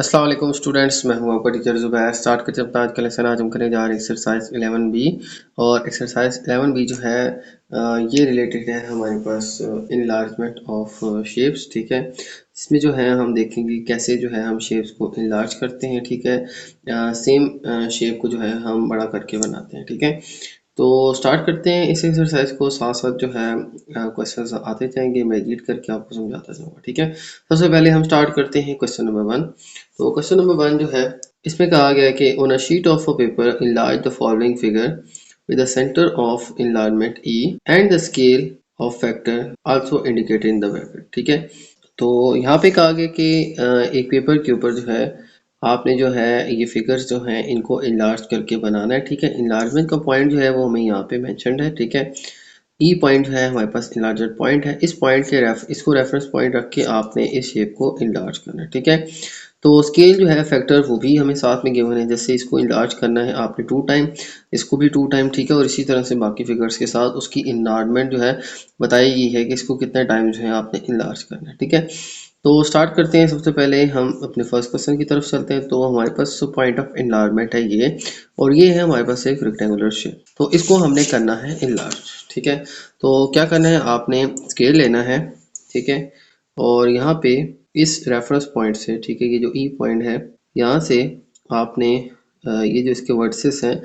अस्सलाम वालेकुम स्टूडेंट्स, मैं हूं आपका टीचर ज़ुबैर। स्टार्ट करते हैं अपना आज का लेसन। आज हम करने जा रहे हैं एक्सरसाइज 11B। और एक्सरसाइज 11B जो है ये रिलेटेड है हमारे पास इनलार्जमेंट ऑफ शेप्स। ठीक है, इसमें जो है हम देखेंगे कैसे जो है हम शेप्स को इनलार्ज करते हैं। ठीक है, सेम शेप को जो है हम बड़ा करके बनाते हैं। ठीक है, तो स्टार्ट करते हैं इस एक्सरसाइज को। साथ साथ जो है क्वेश्चंस आते जाएंगे, मैं एडिट करके आपको समझाता जाऊंगा। ठीक है, सबसे पहले हम स्टार्ट करते हैं क्वेश्चन नंबर 1। तो क्वेश्चन नंबर 1 जो है इसमें कहा गया है कि on a sheet of a paper enlarge the following figure with the center of enlargement E and the scale of factor also indicated in the bracket। ठीक है, तो यहाँ पे कहा गया कि एक पेपर के ऊपर जो है आपने जो है ये फिगर्स जो हैं इनको इनलार्ज करके बनाना है। ठीक है, इनलार्जमेंट का पॉइंट जो है वो हमें यहाँ पे मेंशन्ड है। ठीक है, ई पॉइंट है हमारे पास, इनलार्जर पॉइंट है। इस पॉइंट के इसको रेफरेंस पॉइंट रख के आपने इस शेप को इनलार्ज करना है। ठीक है, तो स्केल जो है फैक्टर वो भी हमें साथ में गिवन है। जैसे इसको इनलार्ज करना है आपने 2 टाइम, इसको भी 2 टाइम। ठीक है, और इसी तरह से बाकी फिगर्स के साथ उसकी इनलार्जमेंट जो है बताई गई है कि इसको कितने टाइम जो है आपने इनलार्ज करना है। ठीक है, तो स्टार्ट करते हैं। सबसे पहले हम अपने फर्स्ट क्वेश्चन की तरफ चलते हैं। तो हमारे पास पॉइंट ऑफ इनलार्जमेंट है ये, और ये है हमारे पास एक रेक्टेंगुलर शेप। तो इसको हमने करना है इनलार्ज। ठीक है, तो क्या करना है, आपने स्केल लेना है। ठीक है, और यहाँ पे इस रेफरेंस पॉइंट से, ठीक है, ये जो ई पॉइंट है यहाँ से आपने ये जो इसके वर्टिसेस हैं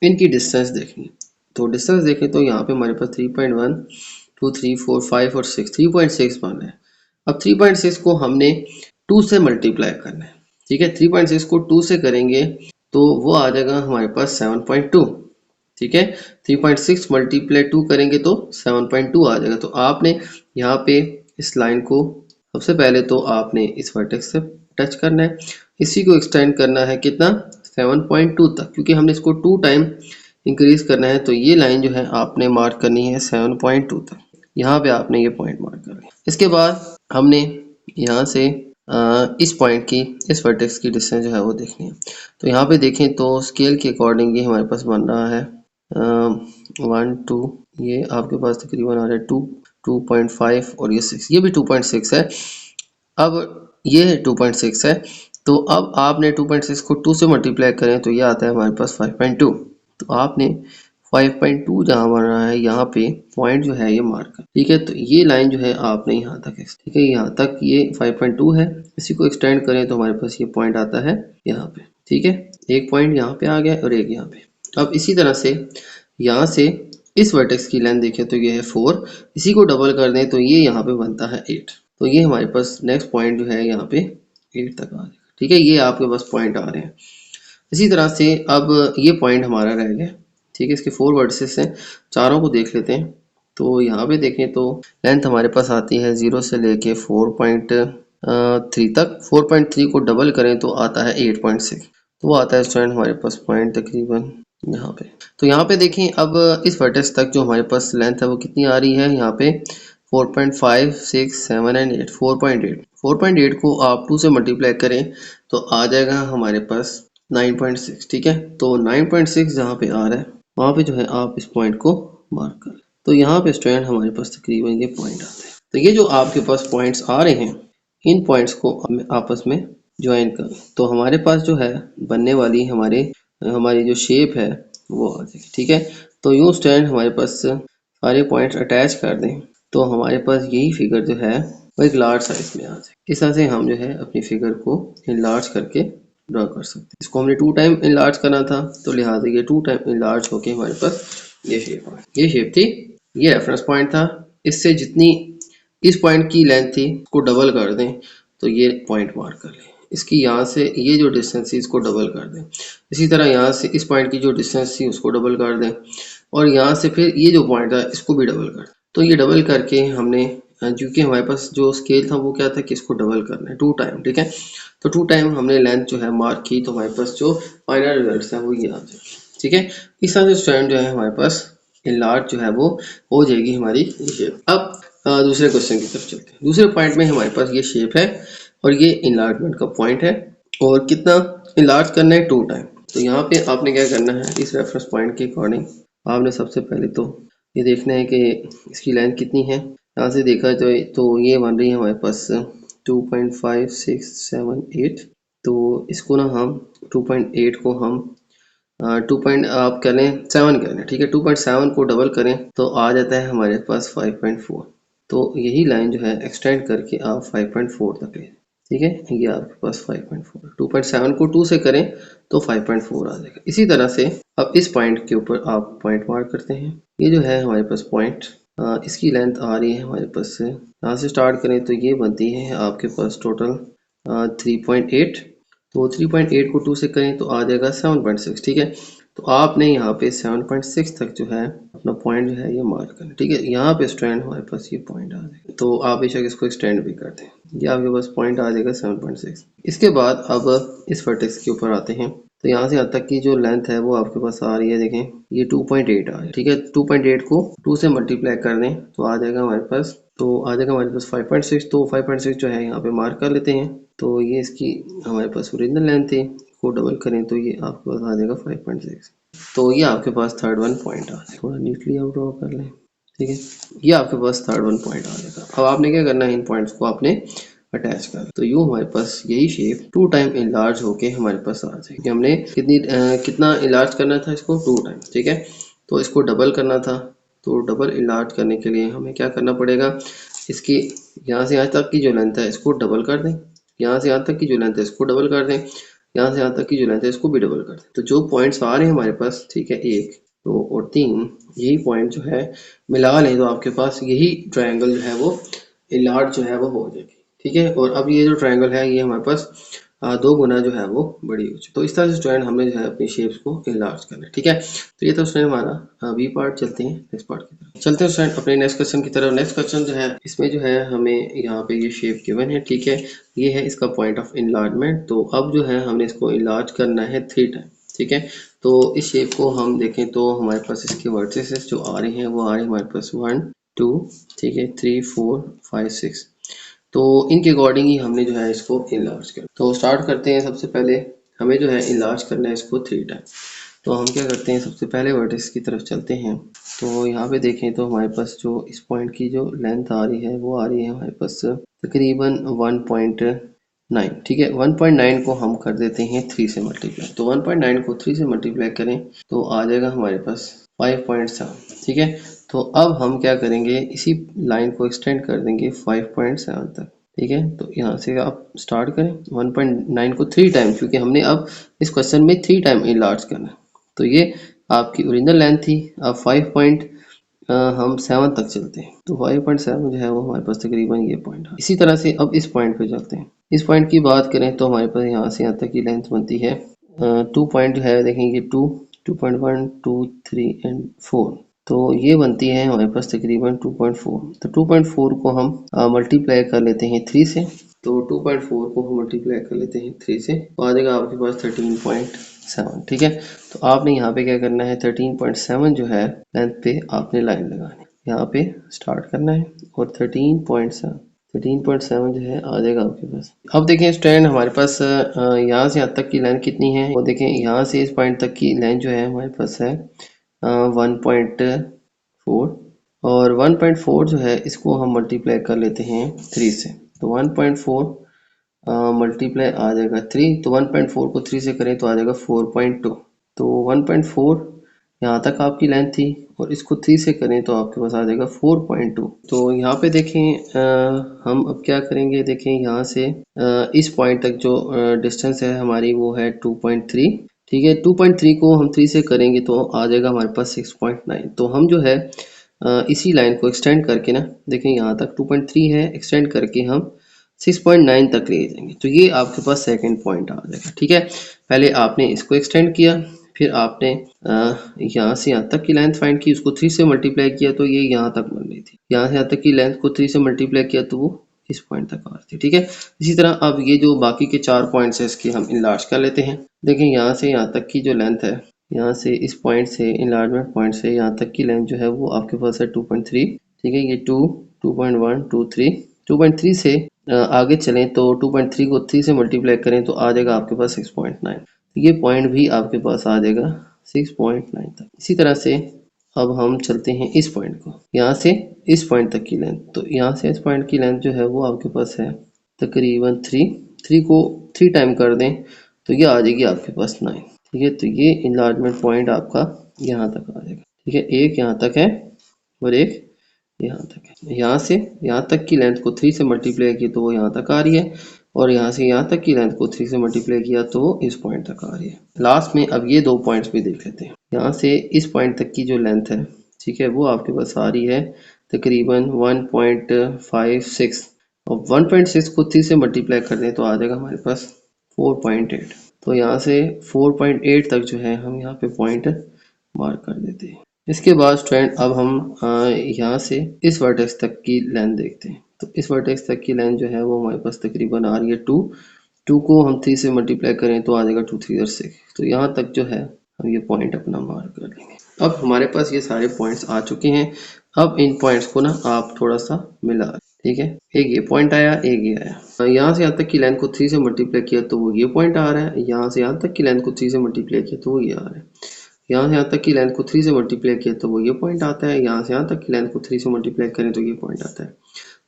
इनकी डिस्टेंस देखनी। तो डिस्टेंस देखें तो यहाँ पे हमारे पास 3.1 2 3 4 5 और 6 3.6 बन है। अब 3.6 को हमने 2 से मल्टीप्लाई करना है। ठीक है, 3.6 को 2 से करेंगे तो वो आ जाएगा हमारे पास 7.2। ठीक है, 3.6 मल्टीप्लाई 2 करेंगे तो 7.2 आ जाएगा। तो आपने यहाँ पे इस लाइन को सबसे पहले तो आपने इस वर्टेक्स से टच करना है, इसी को एक्सटेंड करना है कितना, 7.2 तक, क्योंकि हमने इसको 2 टाइम इंक्रीज करना है। तो ये लाइन जो है आपने मार्क करनी है 7.2 तक। यहाँ पे आपने ये पॉइंट मार्क कर लिया। इसके बाद हमने यहाँ से इस पॉइंट की, इस वर्टेक्स की डिस्टेंस जो है वो देखनी है। तो यहाँ पे देखें तो स्केल के अकॉर्डिंग ये हमारे पास बन रहा है 1 2, ये आपके पास तकरीबन आ रहा है 2 2.5 और ये 6, ये भी 2.6 है। अब ये 2.6 है, तो अब आपने 2.6 को 2 से मल्टीप्लाई करें तो ये आता है हमारे पास 5.2। तो आपने 5.2 जहाँ बन रहा है यहाँ पे पॉइंट जो है ये मार्क कर। ठीक है, तो ये लाइन जो है आपने यहाँ तक, ठीक है, यहाँ तक ये 5.2 है, इसी को एक्सटेंड करें तो हमारे पास ये पॉइंट आता है यहाँ पे। ठीक है, एक पॉइंट यहाँ पे आ गया और एक यहाँ पे। अब इसी तरह से यहाँ से इस वर्टेक्स की लेंथ देखें तो ये है 4, इसी को डबल कर दें तो ये यहाँ पे बनता है 8। तो ये हमारे पास नेक्स्ट पॉइंट जो है यहाँ पे 8 तक आ जाएगा। ठीक है, ये आपके पास पॉइंट आ रहे हैं। इसी तरह से अब ये पॉइंट हमारा रह गया। ठीक है, इसके 4 वर्टिसेस हैं, चारों को देख लेते हैं। तो यहाँ पे देखें तो लेंथ हमारे पास आती है 0 से लेके 4.3 तक। 4.3 को डबल करें तो आता है 8.6। तो वो आता है स्टूडेंट हमारे पास पॉइंट तकरीबन यहाँ पे। तो यहाँ पे देखें अब इस वर्टेक्स तक जो हमारे पास लेंथ है वो कितनी आ रही है, यहाँ पे 4.5 6 7 एंड 8, 4.8 को आप 2 से मल्टीप्लाई करें तो आ जाएगा हमारे पास 9.6। ठीक है, तो 9.6 जहाँ पे आ रहा है वहाँ पे जो है आप इस पॉइंट को मार्क कर। तो यहाँ पे स्टूडेंट हमारे पास तकरीबन ये पॉइंट आता है। तो ये जो आपके पास पॉइंट्स आ रहे हैं इन पॉइंट्स को हमें आपस में ज्वाइन कर, तो हमारे पास जो है बनने वाली हमारी जो शेप है वो आ जाएगी। ठीक है, तो यूँ स्टूडेंट हमारे पास सारे पॉइंट्स अटैच कर दें तो हमारे पास यही फिगर जो है वो एक लार्ज साइज में आ जाए। इस तरह से हम जो है अपनी फिगर को इनलार्ज करके ड्रा कर सकते हैं। इसको हमने 2 टाइम इनलार्ज करना था तो लिहाजा ये 2 टाइम इनलार्ज होके हमारे पास ये शेप थी। ये रेफरेंस पॉइंट था, इससे जितनी इस पॉइंट की लेंथ थी उसको डबल कर दें तो ये पॉइंट मार्क कर लें। इसकी यहाँ से ये जो डिस्टेंस थी इसको डबल कर दें। इसी तरह यहाँ से इस पॉइंट की जो डिस्टेंस थी उसको डबल कर दें, और यहाँ से फिर ये जो पॉइंट था इसको भी डबल कर। तो ये डबल करके हमने, क्योंकि हमारे पास जो स्केल था वो क्या था कि इसको डबल करना है 2 टाइम। ठीक है, तो 2 टाइम हमने लेंथ जो है मार्क की, तो हमारे पास जो फाइनल रिजल्ट है वो ये आ जाएगा। ठीक है, इस तरह से स्टूडेंट जो है हमारे पास इनलार्ज जो है वो हो जाएगी हमारी शेप। अब दूसरे क्वेश्चन की तरफ चलते हैं। दूसरे पॉइंट में हमारे पास ये शेप है और ये इनलार्जमेंट का पॉइंट है, और कितना इनलार्ज करना है 2 टाइम। तो यहाँ पे आपने क्या करना है, इस रेफरेंस पॉइंट के अकॉर्डिंग आपने सबसे पहले तो ये देखना है कि इसकी लेंथ कितनी है। यहाँ से देखा जाए तो ये बन रही है हमारे पास 2.5 6 7 8। तो इसको ना हम 2.8 को हम 2 पॉइंट आप कह लें 7 कह लें, ठीक है। 2.7 को डबल करें तो आ जाता है हमारे पास 5.4। तो यही लाइन जो है एक्सटेंड करके आप 5.4 तक ले, ठीक है। ये आपके पास 5.4, 2.7 को 2 से करें तो 5.4 आ जाएगा। इसी तरह से अब इस पॉइंट के ऊपर आप पॉइंट मार्क करते हैं। ये जो है हमारे पास पॉइंट, इसकी लेंथ आ रही है हमारे पास से, यहाँ से स्टार्ट करें तो ये बनती है आपके पास टोटल 3.8। तो 3.8 को 2 से करें तो आ जाएगा 7.6, ठीक है। तो आपने यहाँ पे 7.6 तक जो है अपना पॉइंट जो है ये मार्क करना, ठीक है। यहाँ पे स्टैंड हमारे पास ये पॉइंट आ जाएगा, तो आप बेशक इसको एक्सटेंड भी कर दें, ये आपके पास पॉइंट आ जाएगा 7.6। इसके बाद अब इस वर्टेक्स के ऊपर आते हैं। तो यहाँ से यहाँ तक की जो लेंथ है वो आपके पास आ रही है, देखें ये 2.8 आ रही है, ठीक है। 2.8 को 2 से मल्टीप्लाई कर दें तो आ जाएगा हमारे पास, तो आ जाएगा हमारे पास 5.6। तो 5.6 जो है यहाँ पे मार्क कर लेते हैं। तो ये इसकी हमारे पास ओरिजिनल लेंथ थी, को डबल करें तो ये आपके पास आ जाएगा 5.6। तो ये आपके पास थर्ड वन पॉइंट आ जाएगा। थोड़ा नीटली आप ड्रॉ कर लें, ठीक है। ये आपके पास थर्ड वन पॉइंट आ जाएगा। अब आपने क्या करना है, इन पॉइंट्स को आपने अटैच कर, तो यूँ हमारे पास यही शेप 2 टाइम इनलार्ज होके हमारे पास आ जाएगी। हमने कितना इनलार्ज करना था इसको, 2 टाइम्स, ठीक है। तो इसको डबल करना था, तो डबल इनलार्ज करने के लिए हमें क्या करना पड़ेगा, इसकी यहाँ से यहाँ तक की जो लेंथ है इसको डबल कर दें, यहाँ से यहाँ तक की जो लेंथ है इसको डबल कर दें, यहाँ से यहाँ तक की जो लेंथ है इसको भी डबल कर दें। तो जो पॉइंट्स आ रहे हैं हमारे पास, ठीक है, 1 2 और 3, यही पॉइंट जो है मिला लें तो आपके पास यही ट्रायंगल जो है वो इनलार्ज जो है वो हो जाएगी, ठीक है। और अब ये जो ट्रायंगल है ये हमारे पास 2 गुना जो है वो बड़ी हो चुकी। तो इस तरह से स्टूडेंट हमने जो है अपनी शेप्स को इनलार्ज करना है, ठीक है। तो ये तो स्टूडेंट हमारा बी पार्ट। चलते हैं नेक्स्ट पार्ट की तरफ। चलते हैं स्टूडेंट अपने नेक्स्ट क्वेश्चन की तरफ। नेक्स्ट क्वेश्चन जो है इसमें जो है हमें यहाँ पे ये शेप गिवन है, ठीक है। ये है इसका पॉइंट ऑफ इनलार्जमेंट। तो अब जो है हमने इसको इनलार्ज करना है 3 टाइम, ठीक है। तो इस शेप को हम देखें तो हमारे पास इसके वर्टिसेस जो आ रहे हैं वो आ रहे हैं हमारे पास 1 2, ठीक है, 3 4 5 6। तो इनके अकॉर्डिंग ही हमने जो है इसको इनलार्ज कर। तो स्टार्ट करते हैं। सबसे पहले हमें जो है इनलार्ज करना है इसको 3 टाइम। तो हम क्या करते हैं, सबसे पहले वर्टेक्स की तरफ चलते हैं। तो यहाँ पे देखें तो हमारे पास जो इस पॉइंट की जो लेंथ आ रही है वो आ रही है हमारे पास तकरीबन 1.9, ठीक है। 1.9 को हम कर देते हैं 3 से मल्टीप्लाई। तो 1.9 को 3 से मल्टीप्लाई करें तो आ जाएगा हमारे पास 5.7, ठीक है। तो अब हम क्या करेंगे, इसी लाइन को एक्सटेंड कर देंगे 5.7 तक, ठीक है। तो यहाँ से आप स्टार्ट करें 1.9 को 3 टाइम, क्योंकि हमने अब इस क्वेश्चन में 3 टाइम इनलार्ज करना है। तो ये आपकी ओरिजिनल लेंथ थी। अब 5 पॉइंट हम 7 तक चलते हैं। तो 5.7 जो है वो हमारे पास तकरीबन ये पॉइंट है। इसी तरह से अब इस पॉइंट पे चलते हैं। इस पॉइंट की बात करें तो हमारे पास यहाँ से यहाँ तक की लेंथ बनती है 2 पॉइंट जो है देखेंगे 2 2.1 2 3 एंड 4। तो ये बनती है हमारे पास तकरीबन 2.4। तो 2.4 को हम मल्टीप्लाई कर लेते हैं 3 से। तो 2.4 को हम मल्टीप्लाई कर लेते हैं 3 से, तो आ जाएगा आपके पास 13.7, ठीक है। तो आपने यहाँ पे क्या करना है, 13.7 जो है लेंथ पे आपने लाइन लगानी है, यहाँ पे स्टार्ट करना है और 13.7 जो है आ जाएगा आपके पास। अब देखें स्टूडेंट हमारे पास यहाँ से यहाँ तक की लाइन कितनी है, वो देखें यहाँ से इस पॉइंट तक की लाइन जो है हमारे पास है 1.4, और 1.4 जो है इसको हम मल्टीप्लाई कर लेते हैं 3 से। तो 1.4 मल्टीप्लाई आ जाएगा 3। तो 1.4 को 3 से करें तो आ जाएगा 4.2। तो 1.4 यहाँ तक आपकी लेंथ थी और इसको 3 से करें तो आपके पास आ जाएगा 4.2। तो यहाँ पे देखें हम अब क्या करेंगे, देखें यहाँ से इस पॉइंट तक जो डिस्टेंस है हमारी वो है 2.3, ठीक है। 2.3 को हम 3 से करेंगे तो आ जाएगा हमारे पास 6.9। तो हम जो है इसी लाइन को एक्सटेंड करके ना, देखें यहाँ तक 2.3 है, एक्सटेंड करके हम 6.9 तक ले जाएंगे। तो ये आपके पास सेकंड पॉइंट आ जाएगा, ठीक है। पहले आपने इसको एक्सटेंड किया, फिर आपने यहाँ से यहाँ तक की लेंथ फाइंड की, उसको 3 से मल्टीप्लाई किया तो ये यहाँ तक बन रही थी। यहाँ से यहाँ तक की लेंथ को 3 से मल्टीप्लाई किया तो वो इस पॉइंट तक आ रही थी, ठीक है। इसी तरह अब ये जो बाकी के 4 पॉइंट्स है इसके हम इनलार्ज कर लेते हैं। देखें यहाँ से यहाँ तक की जो लेंथ है, यहाँ से इस पॉइंट से इनलार्जमेंट पॉइंट से यहाँ तक की लेंथ जो है वो आपके पास है 2.3, ठीक है। ये 2 2.1 2 3 2.3 से आगे चलें तो 2.3 को 3 से मल्टीप्लाई करें तो आ जाएगा आपके पास 6.9। तो ये पॉइंट भी आपके पास आ जाएगा 6.9 तक। इसी तरह से अब हम चलते हैं इस पॉइंट को, यहाँ से इस पॉइंट तक की लेंथ। तो यहाँ से इस पॉइंट की लेंथ जो है वो आपके पास है तकरीबन 3 को 3 टाइम कर दें तो ये आ जाएगी आपके पास 9। ठीक है, तो ये इनलार्जमेंट पॉइंट आपका यहाँ तक आ जाएगा। ठीक है, एक यहाँ तक है और एक यहाँ तक है। यहाँ से यहाँ तक की लेंथ को 3 से मल्टीप्लाई किया तो वो यहाँ तक आ रही है, और यहाँ से यहाँ तक की लेंथ को 3 से मल्टीप्लाई किया तो वो इस पॉइंट तक आ रही है। लास्ट में अब ये 2 पॉइंट्स भी देख लेते हैं। यहाँ से इस पॉइंट तक की जो लेंथ है, ठीक है, वो आपके पास आ रही है तकरीबन 1.56, और 1.6 को 3 से मल्टीप्लाई कर दें तो आ जाएगा हमारे पास 4.8। तो यहाँ से 4.8 तक जो है हम यहाँ पे पॉइंट मार्क कर देते हैं। इसके बाद स्टूडेंट अब हम यहाँ से इस वर्टेक्स तक की लेंथ देखते हैं। तो इस वर्टेक्स तक की लेंथ जो है वो हमारे पास तकरीबन आ रही है 2 को हम 3 से मल्टीप्लाई करें तो आ जाएगा 2 3 6। तो यहाँ तक जो है हम ये पॉइंट अपना मार्क कर लेंगे। अब हमारे पास ये सारे पॉइंट्स आ चुके हैं। अब इन पॉइंट्स को ना आप थोड़ा सा मिला, ठीक है, एक ये पॉइंट आया, एक ये आया। यहाँ से यहाँ तक की लेंथ को 3 से मल्टीप्लाई किया तो वो ये पॉइंट आ रहा है। यहाँ से यहाँ तक की लेंथ को 3 से मल्टीप्लाई किया तो वो ये आ रहा है। यहाँ से यहाँ तक की लेंथ को 3 से मल्टीप्लाई किया तो वो ये पॉइंट आता है। यहाँ से यहाँ तक की लेंथ को 3 से मल्टीप्लाई करें तो ये पॉइंट आता है।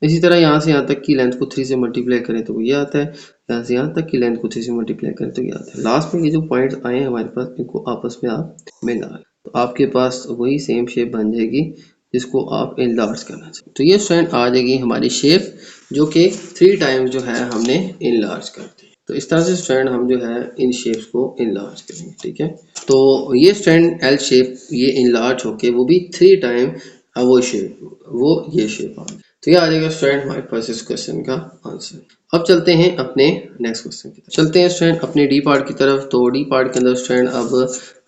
इसी तरह यहाँ से यहाँ तक की लेंथ को 3 से मल्टीप्लाई करें तो वो ये आता है। यहाँ से यहाँ तक की लेंथ को 3 से मल्टीप्लाई करें तो ये आता है। लास्ट में ये जो पॉइंट्स आए हैं हमारे पास, इनको आपस में आप मिला तो आपके पास वही सेम शेप बन जाएगी जिसको आप इनलार्ज करना चाहिए। तो ये स्टूडेंट आ जाएगी हमारी शेप जो कि 3 टाइम्स जो है हमने इनलार्ज कर दी। तो इस तरह से स्टूडेंट हम जो है इन शेप्स को इनलार्ज करेंगे। ठीक है, तो ये स्टूडेंट एल शेप ये इनलार्ज होके वो भी 3 टाइम वो शेप, वो ये शेप आ गई। तो ये आ जाएगा स्टूडेंट हमारे पास इस क्वेश्चन का आंसर। अब चलते हैं अपने नेक्स्ट क्वेश्चन की तरफ। चलते हैं स्टूडेंट अपने डी पार्ट की तरफ। तो डी पार्ट के अंदर स्टूडेंट अब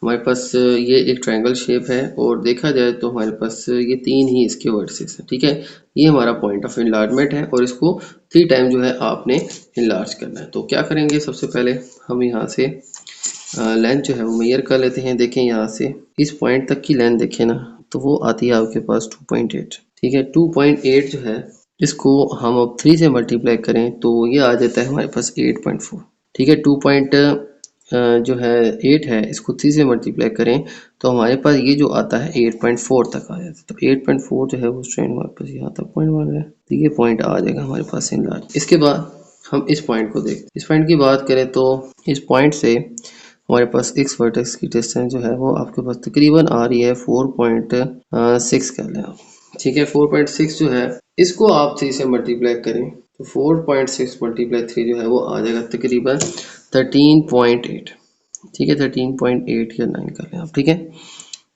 हमारे पास ये एक ट्रायंगल शेप है, और देखा जाए तो हमारे पास ये 3 ही इसके वर्सेस है। ठीक है, ये हमारा पॉइंट ऑफ इनलार्जमेंट है और इसको 3 टाइम जो है आपने इनलार्ज करना है। तो क्या करेंगे, सबसे पहले हम यहाँ से लेंथ जो है वो मेजर कर लेते हैं। देखें यहाँ से इस पॉइंट तक की लेंथ देखें ना, तो वो आती है आपके पास 2.8। ठीक है, 2.8 जो है इसको हम अब 3 से मल्टीप्लाई करें तो ये आ जाता है हमारे पास 8.4। ठीक है, 2 जो है 8 है, इसको 3 से मल्टीप्लाई करें तो हमारे पास ये जो आता है 8.4 तक आ जाता है। तो 8.4 जो है वो स्ट्रेंड हमारे पास यहाँ तक पॉइंट बन रहा है। तो ये पॉइंट आ जाएगा हमारे पास इनलार्ज। इसके बाद हम इस पॉइंट को देखते हैं। इस पॉइंट की बात करें तो इस पॉइंट से हमारे पास एक्स वर्टेक्स की डिस्टेंस जो है वो आपके पास तकरीबन आ रही है 4.6 कर लें आप। ठीक है, 4.6 जो है इसको आप 3 से मल्टीप्लाई करें तो 4.6 मल्टीप्लाई 3 जो है वो आ जाएगा तकरीबन 13.8। ठीक है, 13.8 या 9 कर लें आप। ठीक है,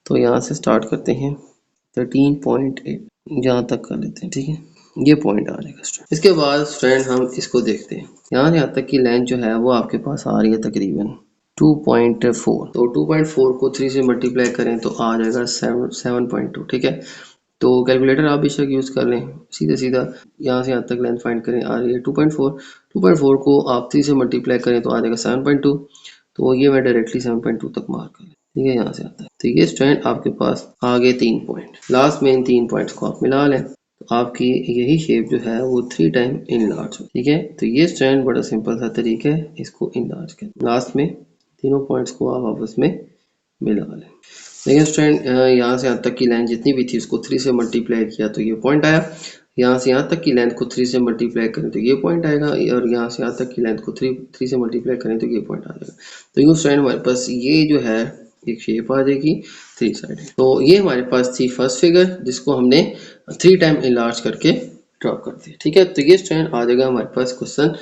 तो यहाँ से स्टार्ट करते हैं 13.8 यहाँ तक कर लेते हैं। ठीक है, ये पॉइंट आ जाएगा स्टूडेंट। इसके बाद स्टूडेंट हम इसको देखते हैं। यहाँ तक की लेंथ जो है वो आपके पास आ रही है तकरीबन 2.4। तो 2.4 को 3 से मल्टीप्लाई करें तो आ जाएगा 7.2। ठीक है, तो कैलकुलेटर आप बेशक यूज़ कर लें, सीधा सीधा यहाँ से यहाँ तक लेंथ फाइंड करें, आ रही है 2.4। 2.4 को आप 3 से मल्टीप्लाई करें तो आ जाएगा 7.2। तो ये मैं डायरेक्टली 7.2 तक मार्क कर लें। ठीक है, यहाँ से आता है। तो ये स्टूडेंट आपके पास आगे 3 पॉइंट, लास्ट में इन 3 पॉइंट्स को आप मिला लें तो आपकी यही शेप जो है वो 3 टाइम इनलार्ज हो। ठीक है, तो ये स्टूडेंट बड़ा सिंपल सा तरीका है इसको इनलार्ज कर, लास्ट में तीनों पॉइंट्स को आप आपस में मिला लें। देखिए स्टूडेंट, यहाँ से यहाँ तक की लेंथ जितनी भी थी उसको 3 से मल्टीप्लाई किया तो ये पॉइंट आया। यहाँ से यहाँ तक की लेंथ को 3 से मल्टीप्लाई करें तो ये पॉइंट आएगा, और यहाँ से यहाँ तक की लेंथ को 3 से मल्टीप्लाई करें तो ये पॉइंट आ जाएगा। तो यूँ स्टूडेंट हमारे पास ये जो है एक शेप आ जाएगी 3 साइडेड। तो ये हमारे पास थी फर्स्ट फिगर जिसको हमने 3 टाइम इनलार्ज करके ड्रॉ कर दिया। ठीक है, तो ये स्टूडेंट आ जाएगा हमारे पास क्वेश्चन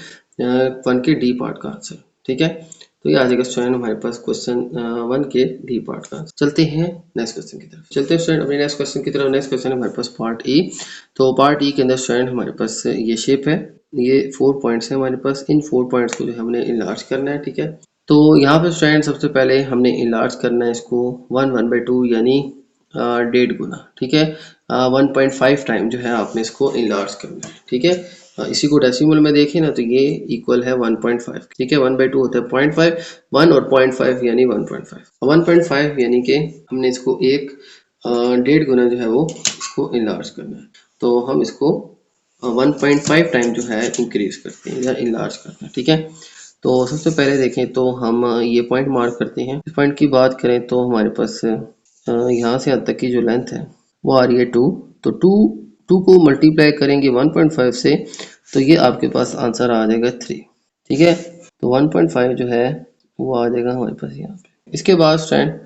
1 के डी पार्ट का आंसर। ठीक है, तो ये आ जाएगा स्टूडेंट हमारे पास क्वेश्चन 1 के डी पार्ट का। चलते हैं नेक्स्ट क्वेश्चन की तरफ। चलते हैं स्टूडेंट अपने नेक्स्ट क्वेश्चन की तरफ। नेक्स्ट क्वेश्चन है हमारे पास पार्ट ई। तो पार्ट ई के अंदर स्टूडेंट हमारे पास ये शेप है, ये 4 पॉइंट्स है हमारे पास। इन 4 पॉइंट्स को जो हमने इनलार्ज करना है। ठीक है, तो यहाँ पर स्टूडेंट सबसे पहले हमने इनलार्ज करना है इसको 1/2 यानी 1.5 गुना। ठीक है, 1.5 टाइम जो है आपने इसको इनलार्ज करना है। ठीक है, इसी को डेसिमल में देखें ना तो ये इक्वल है 1.5। ठीक है, 1/2 होता है 0.5, 1 और 0.5 यानी 1.5। 1.5 यानी कि हमने इसको 1.5 गुना जो है वो इसको इनलार्ज करना है। तो हम इसको 1.5 टाइम जो है इंक्रीज करते हैं या इनलार्ज करते हैं। ठीक है, तो सबसे पहले देखें तो हम ये पॉइंट मार्क करते हैं। इस पॉइंट की बात करें तो हमारे पास यहाँ से यहाँ तक की जो लेंथ है वो आ रही है 2। तो 2 को मल्टीप्लाई करेंगे 1.5 से तो ये आपके पास आंसर आ जाएगा 3। ठीक है, तो 1.5 जो है वो आ जाएगा हमारे पास यहाँ पे। इसके बाद स्टूडेंट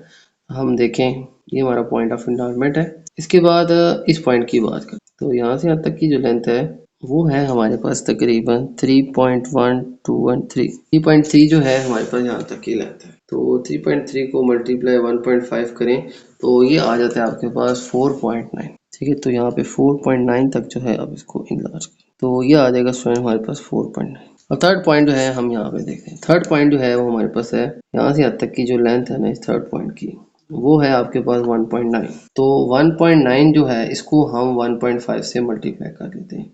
हम देखें, ये हमारा पॉइंट ऑफ एनलार्जमेंट है। इसके बाद इस पॉइंट की बात करें तो यहाँ से यहाँ तक की जो लेंथ है वो है हमारे पास तकरीबन 3.1213। 3.3 जो है हमारे पास यहाँ तक की लेंथ है। तो 3.3 को मल्टीप्लाई 1.5 करें तो ये आ जाता है आपके पास 4.9। ठीक है, तो यहाँ पे 4.9 तक जो है अब इसको इंलार्ज करें तो ये आ जाएगा स्टूडेंट हमारे पास 4.9। और थर्ड पॉइंट जो है हम यहाँ पे देखते हैं। थर्ड पॉइंट जो है वो हमारे पास है यहाँ से यहाँ तक की जो लेंथ है ना इस थर्ड पॉइंट की, वो है आपके पास 1.9। तो 1.9 जो है इसको हम 1.5 से मल्टीप्लाई कर लेते हैं।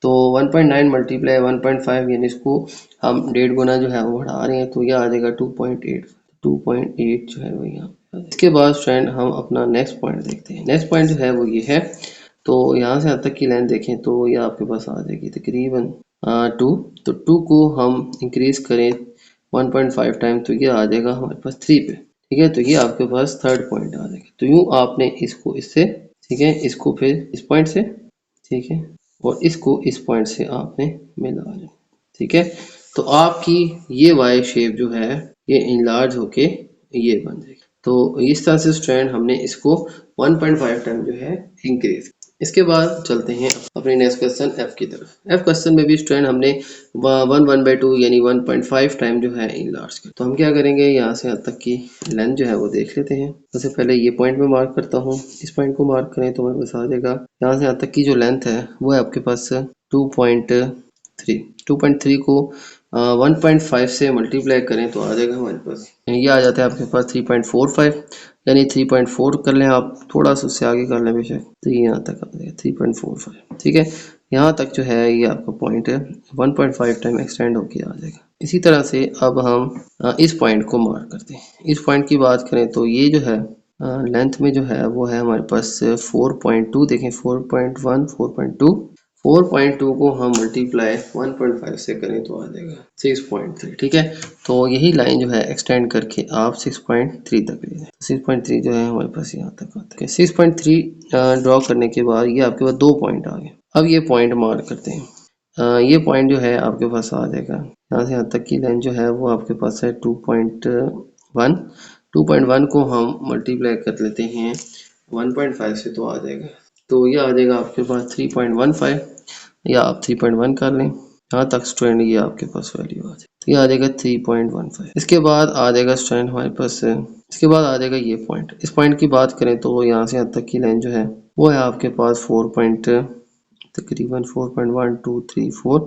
तो 1.9 मल्टीप्लाई 1.5 यानी इसको हम 1.5 गुना जो है वो बढ़ा रहे हैं तो यह आ जाएगा 2.8। 2.8 जो है वो यहाँ। इसके बाद स्टूडेंट हम अपना नेक्स्ट पॉइंट देखते हैं। नेक्स्ट पॉइंट जो है वो ये है। तो यहाँ से यहाँ तक की लाइन देखें तो ये आपके पास आ जाएगी तकरीबन 2। तो 2 को हम इंक्रीज करें 1.5 टाइम तो ये आ जाएगा हमारे पास 3 पे। ठीक है, तो ये आपके पास थर्ड पॉइंट आ जाएगा। तो यूँ आपने इसको इससे, ठीक है, इसको फिर इस पॉइंट से, ठीक है, और इसको इस पॉइंट से आपने मिला लेना। ठीक है, तो आपकी ये वाई शेप जो है ये इनलार्ज होके ये बन जाएगी। तो इस तरह से स्ट्रैंड हमने इसको 1.5 टाइम जो है इंक्रीज। इसके बाद चलते हैं अपने नेक्स्ट क्वेश्चन एफ की तरफ। एफ क्वेश्चन में भी स्ट्रैंड हमने 1/2 यानी 1.5 टाइम जो है इनलार्ज किया। तो हम क्या करेंगे, यहाँ से यहाँ तक की लेंथ जो है वो देख लेते हैं। सबसे पहले ये पॉइंट में मार्क करता हूँ। इस पॉइंट को मार्क करें तो हमारे पास आ जाएगा यहाँ से यहाँ तक की जो लेंथ है वो है आपके पास 2.3। 2.3 को 1.5 से मल्टीप्लाई करें तो आ जाएगा हमारे पास, ये आ जाता है आपके पास 3.45 यानी 3.4 कर लें आप, थोड़ा सा उससे आगे कर लें बेशक, तो ये यहाँ तक आ जाएगा 3.45। ठीक है, यहाँ तक जो है ये आपका पॉइंट है 1.5 टाइम एक्सटेंड होके आ जाएगा। इसी तरह से अब हम इस पॉइंट को मार्क करते हैं। इस पॉइंट की बात करें तो ये जो है लेंथ में जो है वो है हमारे पास 4.2। देखें 4.1 4.2 4.2 को हम मल्टीप्लाई 1.5 से करें तो आ जाएगा 6.3। ठीक है, तो यही लाइन जो है एक्सटेंड करके आप 6.3 तक ले जाए। 6.3 जो है हमारे पास यहाँ तक आता है। 6.3 ड्रॉ करने के बाद ये आपके पास 2 पॉइंट आ गए। अब ये पॉइंट मार्क करते हैं। ये पॉइंट जो है आपके पास आ जाएगा यहाँ से यहाँ तक की लाइन जो है वो आपके पास है 2.1। 2.1 को हम मल्टीप्लाई कर लेते हैं 1.5 से तो आ जाएगा, तो ये आ जाएगा आपके पास 3.15 या आप 3.1 कर लें। यहाँ तक स्टूडेंट ये आपके पास वैल्यू आ जाएगी, तो ये आ जाएगा 3.15। इसके बाद आ जाएगा स्टूडेंट हमारे पास, इसके बाद आ जाएगा ये पॉइंट। इस पॉइंट की बात करें तो यहाँ से यहाँ तक की लाइन जो है वो है आपके पास तकरीबन 4.1234।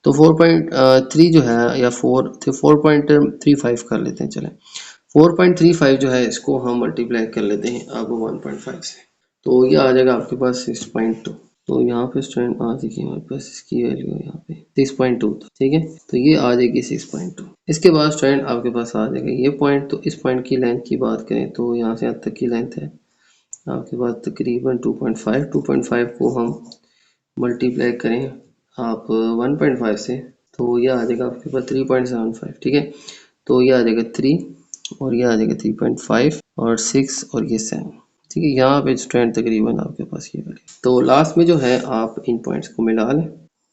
तो 4.3 जो है या 4.35 कर लेते हैं। चलें 4.35 जो है इसको हम मल्टीप्लाई कर लेते हैं अब 1.5 से, तो ये आ जाएगा आपके पास 6.2। तो यहाँ पे स्टूडेंट आ जाएगी हमारे पास इसकी वैल्यू यहाँ पे 6.2। ठीक है, तो ये आ जाएगी 6.2। इसके बाद स्टूडेंट आपके पास आ जाएगा ये पॉइंट। तो इस पॉइंट की लेंथ की बात करें तो यहाँ से यहाँ तक की लेंथ है आपके पास तकरीबन 2.5। 2.5 को हम मल्टीप्लाई करें आप 1.5 से तो ये आ जाएगा आपके पास 3.75। ठीक है, तो ये आ जाएगा 3 और ये आ जाएगा 3.5 और 6 और ये 7। ठीक है, यहाँ पे स्ट्रेंथ तकरीबन आपके पास ये वैल्यू। तो लास्ट में जो है आप इन पॉइंट्स को मिला लें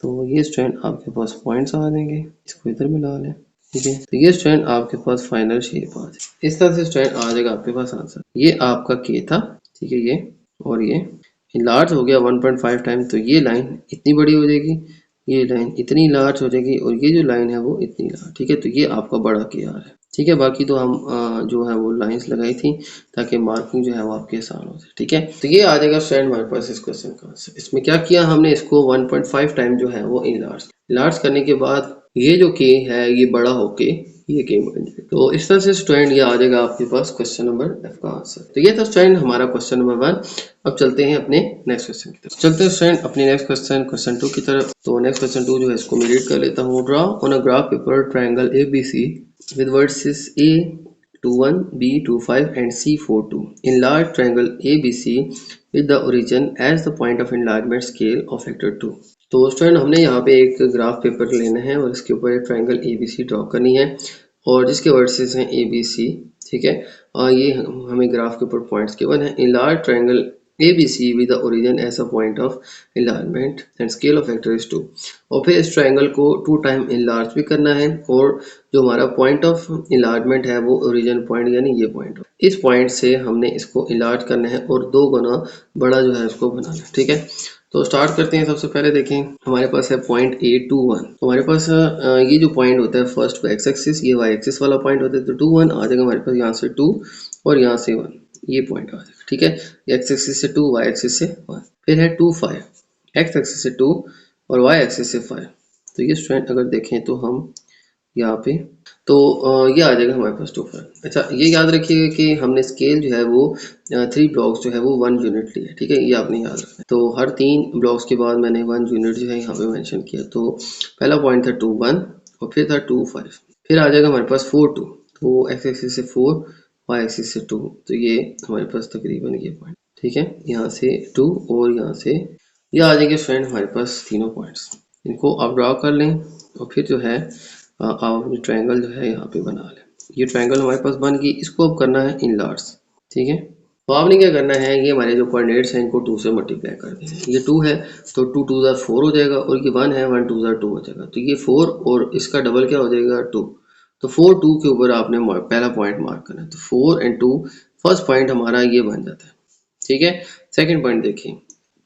तो ये स्ट्रेंथ आपके पास पॉइंट्स आ जाएंगे, इसको इधर मिला लें। ठीक है, तो ये स्ट्रेंथ आपके पास फाइनल शेप आ जाएगी। इस तरह से स्ट्रेंथ आ जाएगा आपके पास आंसर। ये आपका के था। ठीक है, ये और ये लार्ज हो गया 1.5 टाइम, तो ये लाइन इतनी बड़ी हो जाएगी, ये लाइन इतनी लार्ज हो जाएगी और ये जो लाइन है वो इतनी लार्ज। ठीक है, तो ये आपका बड़ा के आर है। ठीक है, बाकी तो हम जो है वो लाइंस लगाई थी ताकि मार्किंग जो है वो आपके आसान हो जाए। ठीक है, तो ये आ जाएगा स्टूडेंट हमारे पास इस क्वेश्चन का आंसर। इसमें क्या किया हमने, इसको 1.5 टाइम जो है वो लार्ज करने के बाद ये जो के है ये बड़ा होके ये के बन जाए। तो इस तरह से स्टूडेंट ये आ जाएगा आपके पास क्वेश्चन नंबर एफ का आंसर। तो ये था स्टूडेंट हमारा क्वेश्चन नंबर 1। अब चलते हैं अपने नेक्स्ट क्वेश्चन की तरफ। चलते हैं स्टूडेंट अपने नेक्स्ट क्वेश्चन 2 की तरफ। तो नेक्स्ट क्वेश्चन 2 जो है इसको मैं रीड कर लेता हूँ। Draw on a graph paper triangle ABC with vertices A21, B25 and C42 in large triangle ABC with the origin as the point of enlargement scale of factor 2। तो student हमने यहाँ पे एक ग्राफ पेपर लेना है और इसके ऊपर एक ट्रायंगल ABC ड्रॉ करनी है और जिसके वर्टिसेस हैं ABC। ठीक है, और ये हमें ग्राफ के ऊपर पॉइंट्स गिवन है। In large triangle ABC with the origin as a point of enlargement and scale of factor is 2। और फिर इस ट्रायंगल को 2 टाइम enlarge भी करना है और जो हमारा पॉइंट ऑफ enlargement है वो ओरिजिन पॉइंट यानी ये पॉइंट, इस पॉइंट से हमने इसको enlarge करना है और 2 गुना बड़ा जो है इसको बनाना है। ठीक है, तो स्टार्ट करते हैं। सबसे पहले देखें हमारे पास है पॉइंट A21। तो हमारे पास ये जो पॉइंट होता है फर्स्ट एक्स एक्सिस, ये वाई एक्सिस वाला पॉइंट होता है, तो 2 1 आ जाएगा हमारे पास, यहाँ से 2 और यहाँ से 1, ये पॉइंट आ जाएगा। ठीक है, एक्स एक्सिस से 2, वाई एक्सिस से 1, फिर है 2 5, एक्स एक्सिस से 2 और वाई एक्सिस से 5। तो ये स्टूडेंट अगर देखें तो हम यहाँ पे तो ये आ जाएगा हमारे पास 2 5। अच्छा, ये याद रखिएगा कि हमने स्केल जो है वो 3 ब्लॉक्स जो है वो 1 यूनिट लिया। ठीक है, ये आपने याद रखना है। तो हर 3 ब्लॉक्स के बाद मैंने 1 यूनिट जो है यहाँ पे मेंशन किया। तो पहला पॉइंट था 2 1 और फिर था 2 5, फिर आ जाएगा हमारे पास 4 2। तो एक्स एक्सिस से 4, वाई एक्सिस से 2, तो ये हमारे पास तकरीबन ये पॉइंट। ठीक है, यहाँ से 2 और यहाँ से ये आ जाएंगे फ्रेंड हमारे पास तीनों पॉइंट्स। इनको आप ड्रा कर लें और फिर जो है आप ट्रायंगल जो है यहाँ पे बना लें। ये ट्रायंगल हमारे पास बन गई, इसको अब करना है इनलार्ज। ठीक है, तो आपने क्या करना है, ये हमारे जो कोऑर्डिनेट्स हैं इनको 2 से मल्टीप्लाई कर देना है। ये 2 है तो 2 2 4 हो जाएगा और ये 1 है 1 2 2 हो जाएगा। तो ये 4 और इसका डबल क्या हो जाएगा 2। तो 4 2 के ऊपर आपने पहला पॉइंट मार्क करना है। तो 4 और 2 फर्स्ट पॉइंट हमारा ये बन जाता है। ठीक है, सेकेंड पॉइंट देखिए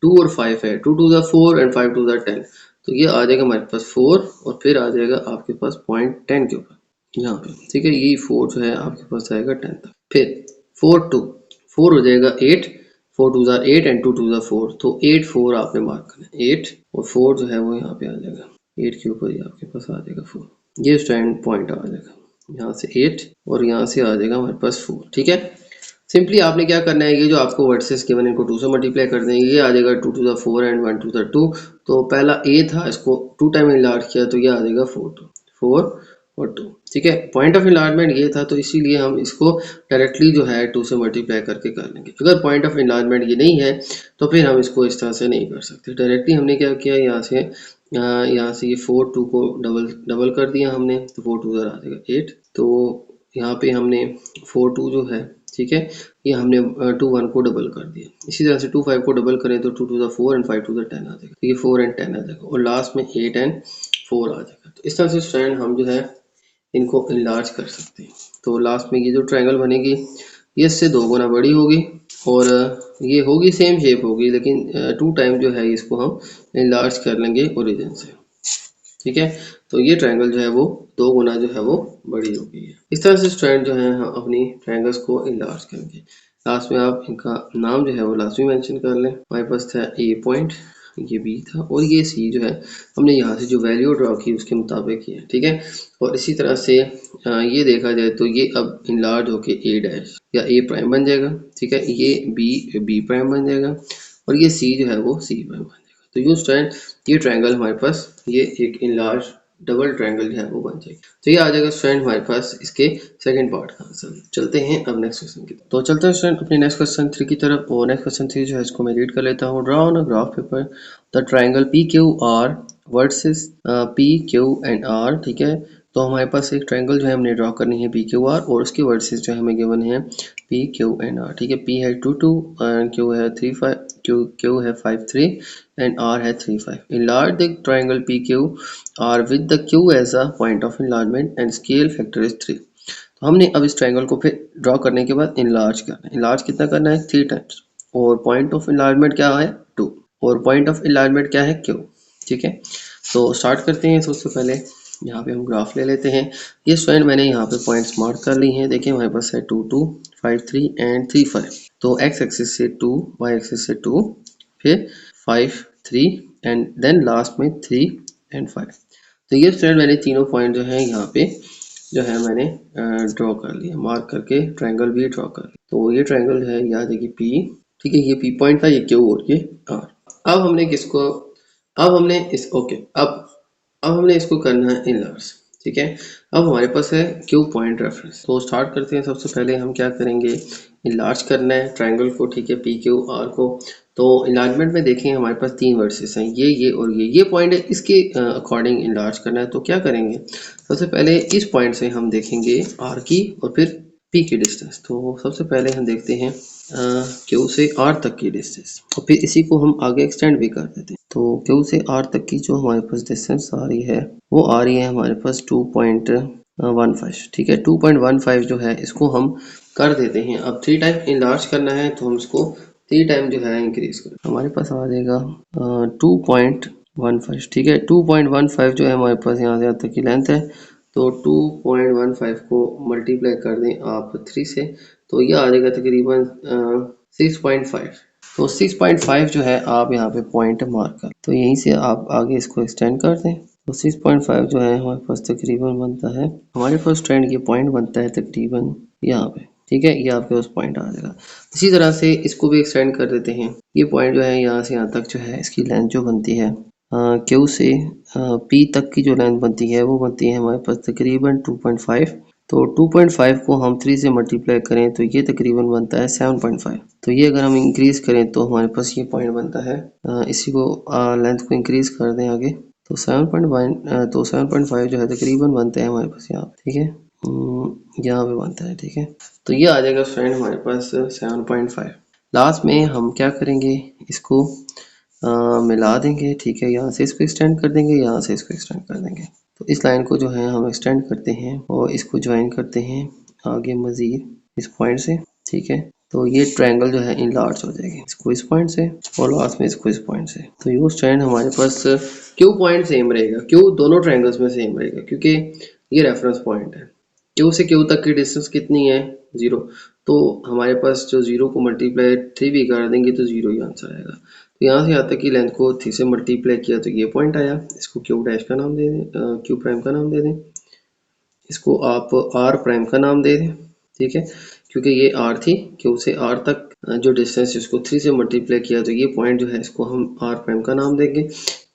2 और 5 है, 2 2 4 एंड 5 2 10। तो ये आ जाएगा हमारे पास 4 और फिर आ जाएगा आपके पास पॉइंट 10 के ऊपर यहाँ पे। ठीक है, ये 4 जो है आपके पास आएगा 10 तक। फिर 4 2 4 हो जाएगा 8, 4 2 8 एंड 2 2 4। तो 8 4 आपने मार्क करना है, 8 और 4 जो है वो यहाँ पे आ जाएगा, 8 के ऊपर ये आपके पास आ जाएगा 4। ये स्टैंड पॉइंट आ जाएगा, यहाँ से 8 और यहाँ से आ जाएगा हमारे पास 4। ठीक है, सिंपली आपने क्या करना है, ये जो आपको वर्सेस गिवन इनको 2 से मल्टीप्लाई कर देंगे, ये आ जाएगा 2 2 4 एंड 1 2 2। तो पहला ए था, इसको 2 टाइम इनलार्ज किया तो ये आ जाएगा 4 2 4 और 2। ठीक है, पॉइंट ऑफ इनलार्जमेंट ये था तो इसीलिए हम इसको डायरेक्टली जो है 2 से मल्टीप्लाई करके कर लेंगे। अगर पॉइंट ऑफ इनलार्जमेंट ये नहीं है तो फिर हम इसको इस तरह से नहीं कर सकते। डायरेक्टली हमने क्या किया, यहाँ से ये 4 2 को डबल कर दिया हमने, तो 4 2 आ जाएगा 8। तो यहाँ पे हमने 4 2 जो है, ठीक है, ये हमने 2 1 को डबल कर दिया। इसी तरह से 2 5 को डबल करें तो 2 2 4 एंड 5 2 10 आ जाएगा। तो ये 4 एंड 10 आ जाएगा और लास्ट में 8 एंड 4 आ जाएगा। तो इस तरह से स्टूडेंट हम जो है इनको इनलार्ज कर सकते हैं। तो लास्ट में ये जो ट्रायंगल बनेगी ये इससे 2 गुना बड़ी होगी और ये होगी सेम शेप होगी, लेकिन 2 टाइम जो है इसको हम इनलार्ज कर लेंगे ओरिजिन से। ठीक है, तो ये ट्रायंगल जो है वो 2 गुना जो है वो बड़ी हो गई है। इस तरह से स्टूडेंट जो है हम अपनी ट्रायंगल्स को इनलार्ज करेंगे। लास्ट में आप इनका नाम जो है वो लास्ट में मेंशन कर लें। हमारे पास था ए पॉइंट, ये बी था और ये सी जो है हमने यहाँ से जो वैल्यू ड्रॉ की उसके मुताबिक किया। ठीक है, और इसी तरह से ये देखा जाए तो ये अब इनलार्ज होके ए डैश या ए प्राइम बन जाएगा। ठीक है, ये बी प्राइम बन जाएगा और ये सी जो है वो सी प्राइम बन जाएगा। तो यू स्टूडेंट ये ट्रायंगल हमारे पास ये एक इनलार्ज डबल ट्रायंगल जो है वो बन जाएगी। तो ये आ जाएगा स्टूडेंट हमारे पास इसके सेकंड पार्ट का आंसर। चलते हैं अब नेक्स्ट क्वेश्चन की तरफ। तो चलते हैं स्टूडेंट अपने नेक्स्ट क्वेश्चन 3 की तरफ। और नेक्स्ट क्वेश्चन 3 जो है इसको मैं रीड कर लेता हूँ। Draw on a graph paper the triangle P Q R versus P Q and R. ठीक है, तो हमारे पास एक ट्रायंगल जो है हमने ड्रॉ करनी है पी क्यू आर और उसके वर्सेस जो हमें गिवन है पी क्यू एंड आर। ठीक है, पी है 2 2 एंड क्यू है 3 5, क्यू है 5 3 एंड आर है 3 5। Enlarge the triangle PQR with the Q as a point of enlargement and scale factor is 3। तो हमने अब इस ट्रायंगल को फिर ड्रॉ करने के बाद इनलार्ज करना है। इनलार्ज कितना करना है 3 टाइम्स और पॉइंट ऑफ इनलार्जमेंट क्या है 2 और पॉइंट ऑफ इनलार्जमेंट क्या है Q। ठीक है, तो स्टार्ट करते हैं। सबसे पहले यहाँ पे हम ग्राफ ले लेते हैं। ये स्टूडेंट मैंने यहाँ पे पॉइंट्स मार्क कर ली हैं। देखिए हमारे पास है 2 2 5 3 एंड 3 5। तो एक्स एक्सिस से 2, वाई एक्सिस से 2, फिर 5 3 एंड देन लास्ट में 3 एंड 5। तो ये स्टूडेंट मैंने तीनों पॉइंट जो है यहाँ पे जो है मैंने ड्रॉ कर लिया, मार्क करके ट्रायंगल भी ड्रॉ कर लिया। तो ये ट्रायंगल है, याद देखिए पी। ठीक है, ये पी पॉइंट था, ये क्यू और ये आर। अब हमने किसको, अब हमने इस ओके अब हमने इसको करना है इनलार्ज। ठीक है, अब हमारे पास है क्यू पॉइंट रेफरेंस। तो स्टार्ट करते हैं। सबसे पहले हम क्या करेंगे, इनलार्ज करना है ट्रायंगल को। ठीक है, पी क्यू आर को। तो इनलार्जमेंट में देखें हमारे पास 3 वर्सेस हैं, ये और ये पॉइंट है, इसके अकॉर्डिंग इनलार्ज करना है। तो क्या करेंगे, सबसे पहले इस पॉइंट से हम देखेंगे आर की और फिर पी की डिस्टेंस। तो सबसे पहले हम देखते हैं क्यू से आर तक की डिस्टेंस, और फिर इसी को हम आगे एक्सटेंड भी कर देते हैं। तो क्यू से आर तक की जो हमारे पास डिस्टेंस आ रही है वो आ रही है हमारे पास 2.15। ठीक है, 2.15 जो है इसको हम कर देते हैं। अब 3 टाइम इनलार्ज करना है तो हम इसको 3 टाइम जो है इंक्रीज करें। हमारे पास आ जाएगा 2.15। ठीक है, 2.15 जो है हमारे पास यहाँ से यहाँ तक की लेंथ है। तो 2.15 को मल्टीप्लाई कर दें आप 3 से, तो ये आ जाएगा तकरीबन 6.5। तो 6.5 जो है आप यहाँ पे पॉइंट मार्क कर, तो यहीं से आप आगे इसको एक्सटेंड कर दें। तो 6.5 जो है हमारे पास तकरीबन बनता है, हमारे पास ट्रेंड ये पॉइंट बनता है तकरीबन यहाँ पे। ठीक है, ये आपके पास पॉइंट आ जाएगा। इसी तरह से इसको भी एक्सटेंड कर देते हैं। ये पॉइंट जो है यहाँ से यहाँ तक जो है इसकी लेंथ जो बनती है क्यू से पी तक की जो लेंथ बनती है वो बनती है हमारे पास तकरीबन 2.5। तो 2.5 को हम 3 से मल्टीप्लाई करें तो ये तकरीबन बनता है 7.5। तो ये अगर हम इंक्रीज करें तो हमारे पास ये पॉइंट बनता है, इसी को लेंथ को इंक्रीज कर दें आगे, तो 7.5 जो है तकरीबन बनते हैं हमारे पास यहाँ। ठीक है, यहाँ पे बनता है। ठीक है, तो ये आ जाएगा फ्रेंड हमारे पास 7.5। लास्ट में हम क्या करेंगे, इसको मिला देंगे। ठीक है, यहाँ से इसको एक्सटेंड कर देंगे, यहाँ से इसको एक्सटेंड कर देंगे। तो इस लाइन को जो है हम एक्सटेंड करते हैं और इसको ज्वाइन करते हैं आगे मज़ीद इस पॉइंट से। ठीक है, तो ये ट्रायंगल जो है इनलार्ज हो जाएगी, इसको इस पॉइंट से और लास्ट में इसको इस पॉइंट से। तो ये स्टैंड हमारे पास क्यू पॉइंट सेम रहेगा, क्यू दोनों ट्रायंगल्स में सेम रहेगा क्योंकि ये रेफरेंस पॉइंट है। क्यू से क्यू तक की डिस्टेंस कितनी है, 0। तो हमारे पास जो 0 को मल्टीप्लाई 3 भी कर देंगे तो 0 ही आंसर आएगा। तो यहाँ से यहाँ तक की लेंथ को 3 से मल्टीप्लाई किया तो ये पॉइंट आया। इसको क्यू डैश का नाम दे दें, क्यू प्राइम का नाम दे दें, इसको आप आर प्राइम का नाम दे दें। ठीक है, क्योंकि ये आर थी, क्यू से आर तक जो डिस्टेंस इसको 3 से मल्टीप्लाई किया तो ये पॉइंट जो है इसको हम आर प्राइम का नाम देंगे।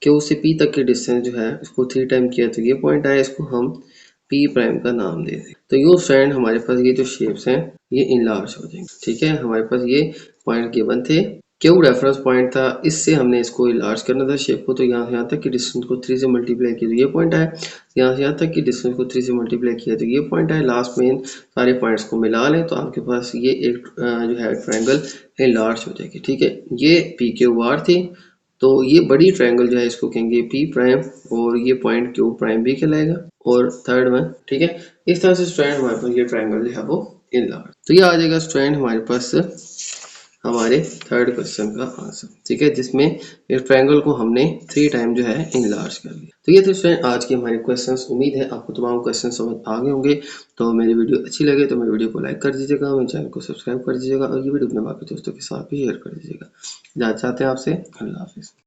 क्यू से पी तक की डिस्टेंस जो है इसको 3 टाइम किया तो ये पॉइंट आया, इसको हम पी प्राइम का नाम दे दें। तो ये फ्रेंड हमारे पास ये जो शेप्स हैं ये इनलार्ज हो जाएंगे। ठीक है, हमारे पास ये पॉइंट गिवन थे, क्यू रेफरेंस पॉइंट था, इससे हमने इसको इनलार्ज करना था शेप को। तो यहाँ से यहाँ तक की डिस्टेंस को 3 से मल्टीप्लाई किया तो ये पॉइंट आया, यहाँ से यहाँ तक की डिस्टेंस को 3 से मल्टीप्लाई किया तो ये पॉइंट आया। लास्ट में सारे पॉइंट्स को मिला लें तो आपके पास ये एक जो है ट्रायंगल इनलार्ज हो जाएगी। ठीक है, ये पी क्यू आर थी, तो ये बड़ी ट्रायंगल जो है इसको कहेंगे पी प्राइम, और ये पॉइंट क्यू प्राइम भी कहलाएगा, और थर्ड में। ठीक है, इस तरह से स्ट्रैंड हमारे पास ये ट्रायंगल जो है वो इनलार्ज। तो ये आ जाएगा स्ट्रैंड हमारे पास हमारे थर्ड क्वेश्चन का आंसर। ठीक है, जिसमें इस ट्रायंगल को हमने 3 टाइम जो है इनलार्ज कर दिया। तो ये थे फ्रेंड आज के हमारे क्वेश्चंस। उम्मीद है आपको तमाम क्वेश्चन समझ आ गए होंगे। तो मेरी वीडियो अच्छी लगे तो मेरी वीडियो को लाइक कर दीजिएगा, मेरे चैनल को सब्सक्राइब कर दीजिएगा और ये वीडियो अपने बाकी दोस्तों के साथ भी शेयर कर दीजिएगा। इजाज़त चाहते हैं आपसे, अल्लाह हाफिज़।